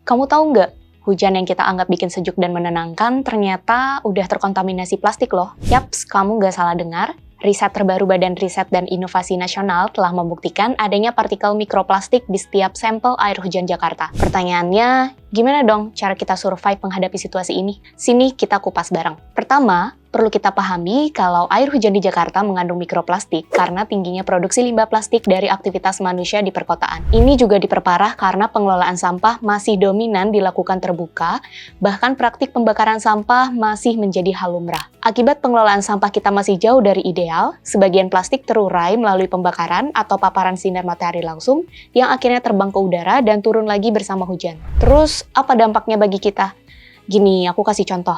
Kamu tahu nggak, hujan yang kita anggap bikin sejuk dan menenangkan ternyata udah terkontaminasi plastik loh. Yaps, kamu nggak salah dengar. Riset terbaru Badan Riset dan Inovasi Nasional telah membuktikan adanya partikel mikroplastik di setiap sampel air hujan Jakarta. Pertanyaannya, gimana dong cara kita survive menghadapi situasi ini? Sini kita kupas bareng. Pertama, perlu kita pahami kalau air hujan di Jakarta mengandung mikroplastik karena tingginya produksi limbah plastik dari aktivitas manusia di perkotaan. Ini juga diperparah karena pengelolaan sampah masih dominan dilakukan terbuka, bahkan praktik pembakaran sampah masih menjadi hal lumrah. Akibat pengelolaan sampah kita masih jauh dari ideal, sebagian plastik terurai melalui pembakaran atau paparan sinar matahari langsung yang akhirnya terbang ke udara dan turun lagi bersama hujan. Terus, apa dampaknya bagi kita? Gini, aku kasih contoh.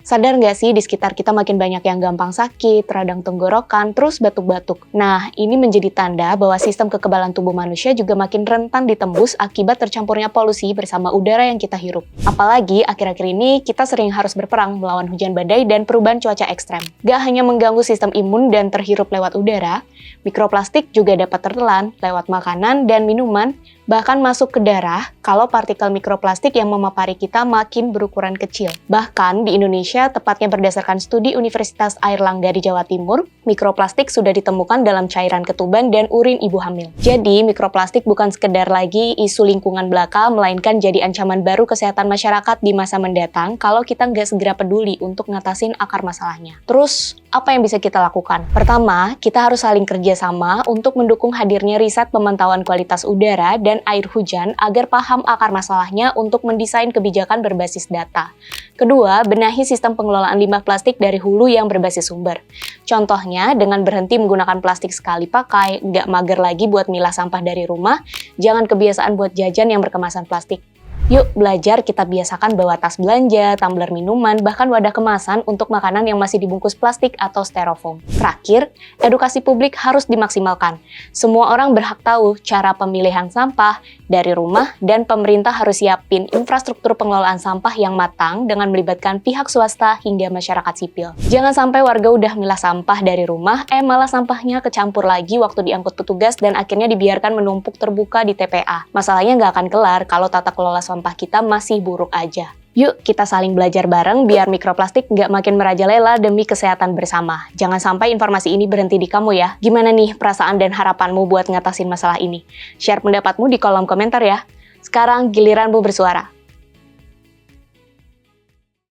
Sadar nggak sih di sekitar kita makin banyak yang gampang sakit, radang tenggorokan, terus batuk-batuk. Nah, ini menjadi tanda bahwa sistem kekebalan tubuh manusia juga makin rentan ditembus akibat tercampurnya polusi bersama udara yang kita hirup. Apalagi akhir-akhir ini kita sering harus berperang melawan hujan badai dan perubahan cuaca ekstrem. Gak hanya mengganggu sistem imun dan terhirup lewat udara, mikroplastik juga dapat tertelan lewat makanan dan minuman, bahkan masuk ke darah kalau partikel mikroplastik yang memapari kita makin berukuran kecil. Bahkan di Indonesia, tepatnya berdasarkan studi Universitas Airlangga di Jawa Timur, mikroplastik sudah ditemukan dalam cairan ketuban dan urin ibu hamil. Jadi, mikroplastik bukan sekedar lagi isu lingkungan belaka, melainkan jadi ancaman baru kesehatan masyarakat di masa mendatang kalau kita nggak segera peduli untuk ngatasin akar masalahnya. Terus, apa yang bisa kita lakukan? Pertama, kita harus saling kerjasama untuk mendukung hadirnya riset pemantauan kualitas udara dan air hujan agar paham akar masalahnya untuk mendesain kebijakan berbasis data. Kedua, benahi sistem pengelolaan limbah plastik dari hulu yang berbasis sumber. Contohnya, dengan berhenti menggunakan plastik sekali pakai, nggak mager lagi buat milah sampah dari rumah, jangan kebiasaan buat jajan yang berkemasan plastik. Yuk belajar kita biasakan bawa tas belanja, tumbler minuman, bahkan wadah kemasan untuk makanan yang masih dibungkus plastik atau styrofoam. Terakhir, edukasi publik harus dimaksimalkan. Semua orang berhak tahu cara pemilihan sampah dari rumah dan pemerintah harus siapin infrastruktur pengelolaan sampah yang matang dengan melibatkan pihak swasta hingga masyarakat sipil. Jangan sampai warga udah milah sampah dari rumah, malah sampahnya kecampur lagi waktu diangkut petugas dan akhirnya dibiarkan menumpuk terbuka di TPA. Masalahnya nggak akan kelar kalau tata kelola sampah kita masih buruk aja. Yuk kita saling belajar bareng biar mikroplastik nggak makin merajalela demi kesehatan bersama. Jangan sampai informasi ini berhenti di kamu ya. Gimana nih perasaan dan harapanmu buat ngatasin masalah ini? Share pendapatmu di kolom komentar ya. Sekarang giliranmu bersuara.